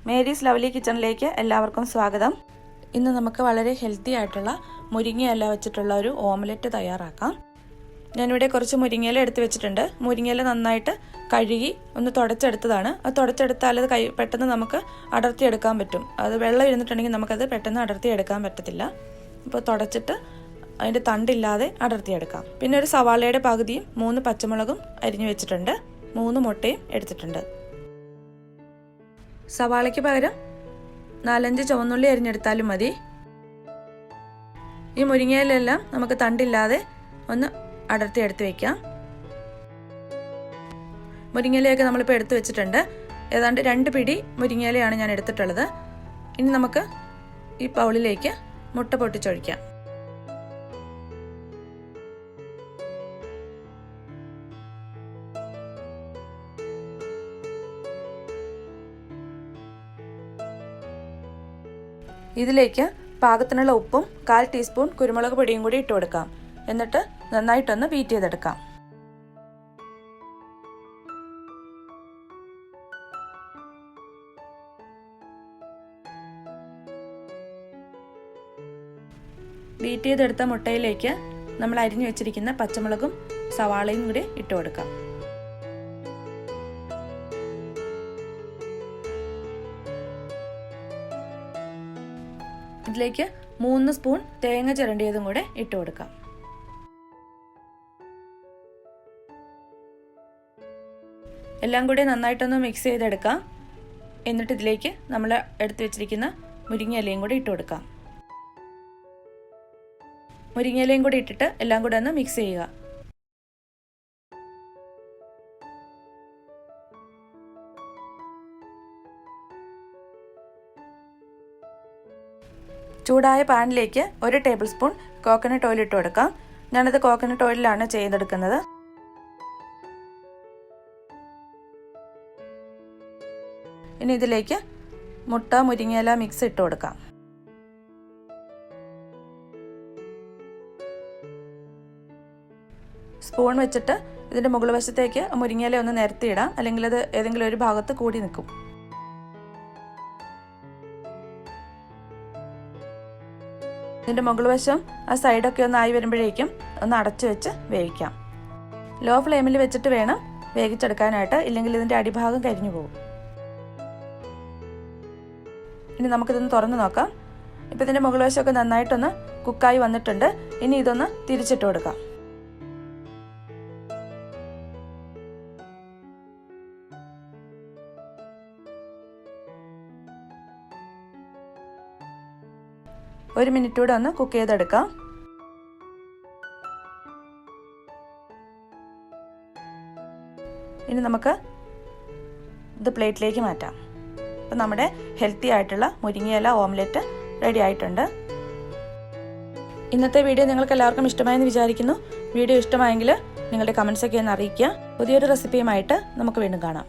Mary's lovely കിച്ചണിലേക്ക് എല്ലാവർക്കും സ്വാഗതം. ഇന്ന് നമുക്ക് വളരെ ഹെൽത്തി ആയിട്ടുള്ള മുരിങ്ങയില വെച്ചിട്ടുള്ള ഒരു ഓംലെറ്റ് തയ്യാറാക്കാം. ഞാനിവിടെ കുറച്ച് മുരിങ്ങയില എടുത്ത് വെച്ചിട്ടുണ്ട്. മുരിങ്ങയില നന്നായിട്ട് കഴുകി ഒന്ന് തുടച്ചെടുത്തതാണ്. അത് തുടച്ചെടുത്താൽ അത് പെട്ടെന്ന് നമുക്ക് അടർത്തിയെടുക്കാൻ പറ്റും. അത് വെള്ളം ഇരുന്നിട്ടുണ്ടെങ്കിൽ നമുക്കത് പെട്ടെന്ന് അടർത്തിയെടുക്കാൻ പറ്റത്തില്ല. അപ്പോൾ തുടച്ചിട്ട് അതിൻ്റെ തണ്ടില്ലാതെ അടർത്തിയെടുക്കാം. പിന്നെ ഒരു സവാളയുടെ പകുതിയും 3 പച്ചമുളകും അരിഞ്ഞു വെച്ചിട്ടുണ്ട്. 3 മുട്ടയും എടുത്തിട്ടുണ്ട്. സവാളയ്ക്ക് പകരം 4-5 ചുവന്നുള്ളി അരിഞ്ഞെടുത്താലും മതി. ഈ മുരിങ്ങയിലെല്ലാം നമുക്ക് തണ്ടില്ലാതെ ഒന്ന് അടർത്തിയെടുത്ത് വെക്കാം. മുരിങ്ങയിലയൊക്കെ നമ്മളിപ്പോൾ എടുത്തു വെച്ചിട്ടുണ്ട്. ഏതാണ്ട് 2 പിടി മുരിങ്ങയിലയാണ് ഞാൻ എടുത്തിട്ടുള്ളത്. ഇനി നമുക്ക് ഈ ബൗളിലേക്ക് മുട്ട പൊട്ടിച്ചൊഴിക്കാം. ഇതിലേക്ക് പാകത്തിനുള്ള ഉപ്പും 1/4 ടീസ്പൂൺ കുരുമുളക് പൊടിയും കൂടി ഇട്ട് കൊടുക്കാം. എന്നിട്ട് നന്നായിട്ടൊന്ന് ബീറ്റ് ചെയ്തെടുക്കാം. ബീറ്റ് ചെയ്തെടുത്ത മുട്ടയിലേക്ക് നമ്മൾ അരിഞ്ഞു വെച്ചിരിക്കുന്ന പച്ചമുളകും സവാളയും കൂടി ഇട്ട് കൊടുക്കാം. ഇതിലേക്ക് 3 സ്പൂൺ തേങ്ങ ചിരണ്ടിയതും കൂടെ ഇട്ട് കൊടുക്കാം. എല്ലാം കൂടി നന്നായിട്ടൊന്ന് മിക്സ് ചെയ്തെടുക്കാം. എന്നിട്ട് ഇതിലേക്ക് നമ്മൾ എടുത്തു വെച്ചിരിക്കുന്ന മുരിങ്ങയിലയും കൂടി ഇട്ട് കൊടുക്കാം. മുരിങ്ങയിലയും കൂടി ഇട്ടിട്ട് എല്ലാം കൂടെ ഒന്ന് മിക്സ് ചെയ്യുക. ചൂടായ പാനിലേക്ക് 1 ടേബിൾ സ്പൂൺ കോക്കനട്ട് ഓയിൽ ഇട്ട് കൊടുക്കാം. ഞാനത് കോക്കനട്ട് ഓയിലാണ് ചെയ്തെടുക്കുന്നത്. ഇനി ഇതിലേക്ക് മുട്ട മുരിങ്ങയില മിക്സ് ഇട്ട് കൊടുക്കാം. സ്പൂൺ വെച്ചിട്ട് ഇതിൻ്റെ മുകൾ വശത്തേക്ക് മുരിങ്ങയില ഒന്ന് നിരത്തിയിടാം. അല്ലെങ്കിൽ അത് ഏതെങ്കിലും ഒരു ഭാഗത്ത് കൂടി നിൽക്കും. ഇതിൻ്റെ മുകൾ വശം ആ സൈഡൊക്കെ ഒന്ന് ആയി വരുമ്പോഴേക്കും ഒന്ന് അടച്ചു വെച്ച് വേവിക്കാം. ലോ ഫ്ലെയിമിൽ വെച്ചിട്ട് വേണം വേവിച്ചെടുക്കാനായിട്ട്, ഇല്ലെങ്കിൽ ഇതിൻ്റെ അടിഭാഗം കരിഞ്ഞു പോകും. ഇനി നമുക്കിതൊന്ന് തുറന്ന് നോക്കാം. ഇപ്പം ഇതിൻ്റെ മുകൾ വശമൊക്കെ നന്നായിട്ടൊന്ന് കുക്കായി വന്നിട്ടുണ്ട്. ഇനി ഇതൊന്ന് തിരിച്ചിട്ട് കൊടുക്കാം. ഒരു മിനിറ്റ് കൂടെ ഒന്ന് കുക്ക് ചെയ്തെടുക്കാം. ഇനി നമുക്ക് ഇത് പ്ലേറ്റിലേക്ക് മാറ്റാം. അപ്പം നമ്മുടെ ഹെൽത്തി ആയിട്ടുള്ള മുരിങ്ങയില ഓംലെറ്റ് റെഡി ആയിട്ടുണ്ട്. ഇന്നത്തെ വീഡിയോ നിങ്ങൾക്ക് എല്ലാവർക്കും ഇഷ്ടമായെന്ന് വിചാരിക്കുന്നു. വീഡിയോ ഇഷ്ടമായെങ്കിൽ നിങ്ങളുടെ കമൻസൊക്കെ ഒന്ന് അറിയിക്കുക. പുതിയൊരു റെസിപ്പിയുമായിട്ട് നമുക്ക് വീണ്ടും കാണാം.